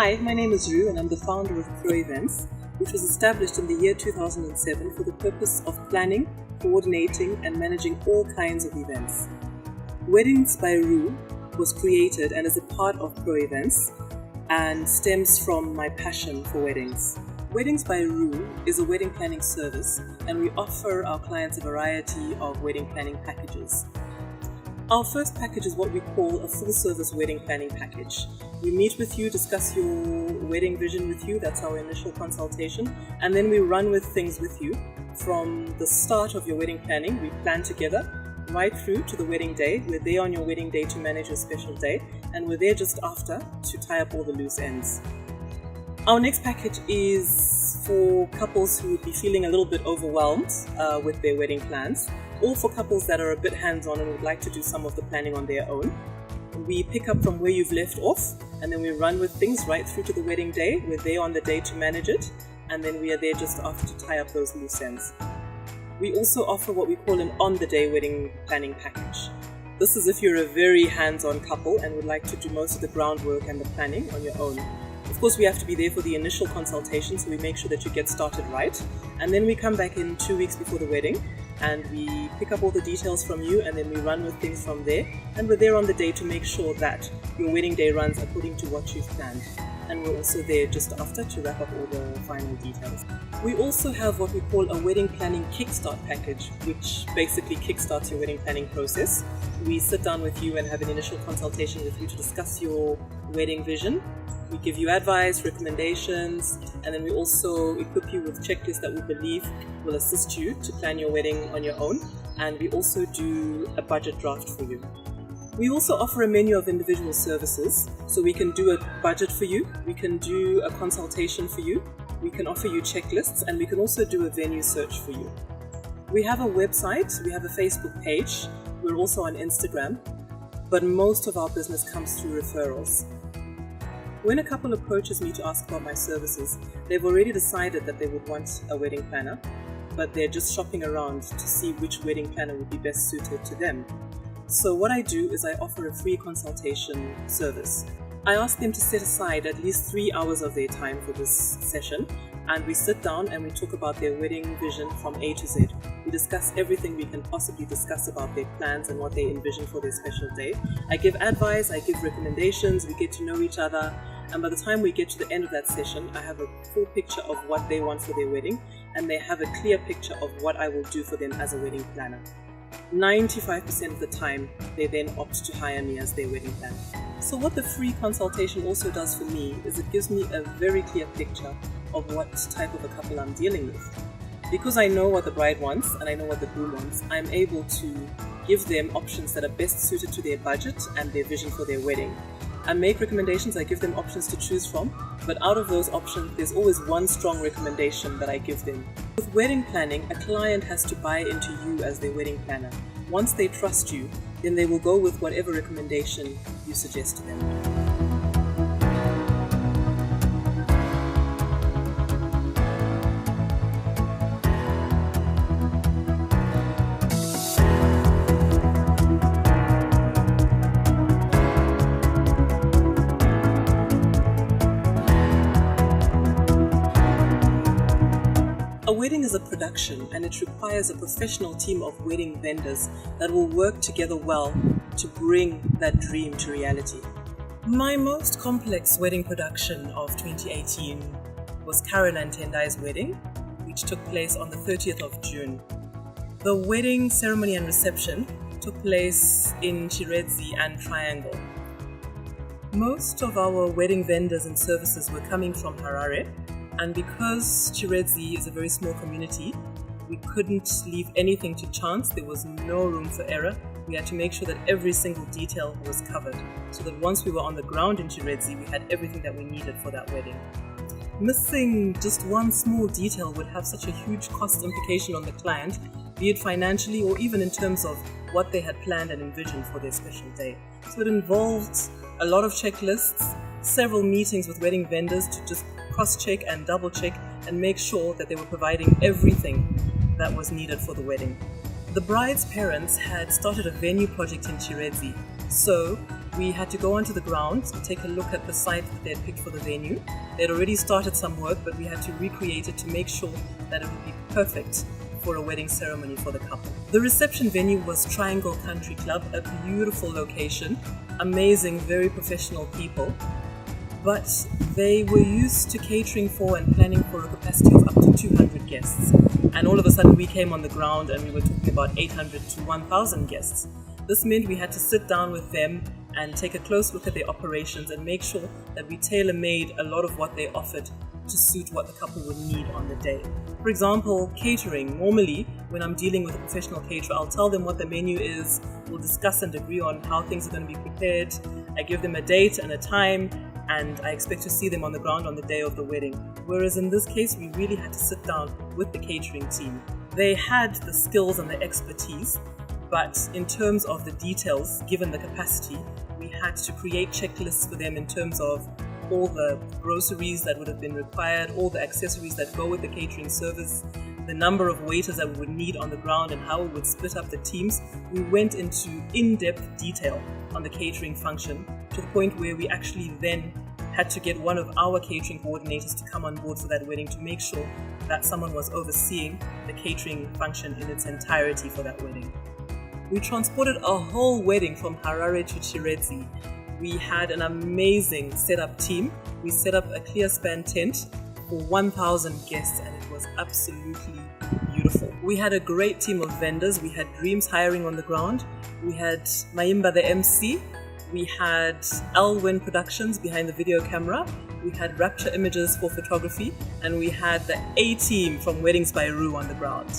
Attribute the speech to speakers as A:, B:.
A: Hi, my name is Rue and I'm the founder of Pro Events, which was established in the year 2007 for the purpose of planning, coordinating and managing all kinds of events. Weddings by Rue was created and is a part of Pro Events and stems from my passion for weddings. Weddings by Rue is a wedding planning service and we offer our clients a variety of wedding planning packages. Our first package is what we call a full-service wedding planning package. We meet with you, discuss your wedding vision with you, that's our initial consultation, and then we run with things with you. From the start of your wedding planning, we plan together, right through to the wedding day. We're there on your wedding day to manage your special day, and we're there just after to tie up all the loose ends. Our next package is for couples who would be feeling a little bit overwhelmed with their wedding plans, or for couples that are a bit hands-on and would like to do some of the planning on their own. We pick up from where you've left off, and then we run with things right through to the wedding day. We're there on the day to manage it, and then we are there just after to tie up those loose ends. We also offer what we call an on-the-day wedding planning package. This is if you're a very hands-on couple and would like to do most of the groundwork and the planning on your own. Of course, we have to be there for the initial consultation, so we make sure that you get started right. And then we come back in 2 weeks before the wedding, and we pick up all the details from you, and then we run with things from there. And we're there on the day to make sure that your wedding day runs according to what you've planned. And we're also there just after to wrap up all the final details. We also have what we call a wedding planning kickstart package, which basically kickstarts your wedding planning process. We sit down with you and have an initial consultation with you to discuss your wedding vision. We give you advice, recommendations, and then we also equip you with checklists that we believe will assist you to plan your wedding on your own. And we also do a budget draft for you. We also offer a menu of individual services, so we can do a budget for you, we can do a consultation for you, we can offer you checklists, and we can also do a venue search for you. We have a website, we have a Facebook page, we're also on Instagram, but most of our business comes through referrals. When a couple approaches me to ask about my services, they've already decided that they would want a wedding planner, but they're just shopping around to see which wedding planner would be best suited to them. So what I do is I offer a free consultation service. I ask them to set aside at least 3 hours of their time for this session, and we sit down and we talk about their wedding vision from A to Z. We discuss everything we can possibly discuss about their plans and what they envision for their special day. I give advice, I give recommendations, we get to know each other, and by the time we get to the end of that session, I have a full picture of what they want for their wedding, and they have a clear picture of what I will do for them as a wedding planner. 95% of the time, they then opt to hire me as their wedding planner. So what the free consultation also does for me is it gives me a very clear picture of what type of a couple I'm dealing with. Because I know what the bride wants and I know what the groom wants, I'm able to give them options that are best suited to their budget and their vision for their wedding. I make recommendations, I give them options to choose from, but out of those options, there's always one strong recommendation that I give them. With wedding planning, a client has to buy into you as their wedding planner. Once they trust you, then they will go with whatever recommendation you suggest to them. A wedding is a production and it requires a professional team of wedding vendors that will work together well to bring that dream to reality. My most complex wedding production of 2018 was Caroline Tendai's wedding, which took place on the 30th of June. The wedding ceremony and reception took place in Chiredzi and Triangle. Most of our wedding vendors and services were coming from Harare. And because Chiredzi is a very small community, we couldn't leave anything to chance. There was no room for error. We had to make sure that every single detail was covered, so that once we were on the ground in Chiredzi, we had everything that we needed for that wedding. Missing just one small detail would have such a huge cost implication on the client, be it financially or even in terms of what they had planned and envisioned for their special day. So it involved a lot of checklists, several meetings with wedding vendors to just cross-check and double-check and make sure that they were providing everything that was needed for the wedding. The bride's parents had started a venue project in Chiredzi, so we had to go onto the grounds, take a look at the site that they had picked for the venue. They'd already started some work, but we had to recreate it to make sure that it would be perfect for a wedding ceremony for the couple. The reception venue was Triangle Country Club, a beautiful location, amazing, very professional people. But they were used to catering for and planning for a capacity of up to 200 guests. And all of a sudden we came on the ground and we were talking about 800 to 1,000 guests. This meant we had to sit down with them and take a close look at their operations and make sure that we tailor-made a lot of what they offered to suit what the couple would need on the day. For example, catering. Normally, when I'm dealing with a professional caterer, I'll tell them what the menu is, we'll discuss and agree on how things are going to be prepared, I give them a date and a time, and I expect to see them on the ground on the day of the wedding. Whereas in this case, we really had to sit down with the catering team. They had the skills and the expertise, but in terms of the details, given the capacity, we had to create checklists for them in terms of all the groceries that would have been required, all the accessories that go with the catering service, the number of waiters that we would need on the ground and how we would split up the teams. We went into in-depth detail on the catering function to the point where we actually then had to get one of our catering coordinators to come on board for that wedding to make sure that someone was overseeing the catering function in its entirety for that wedding. We transported a whole wedding from Harare to Chiredzi. We had an amazing setup team. We set up a clear span tent for 1,000 guests and it was absolutely beautiful. We had a great team of vendors. We had Dreams hiring on the ground. We had Maimba the MC. We had Elwin Productions behind the video camera. We had Rapture Images for photography. And we had the A-team from Weddings by Rue on the ground.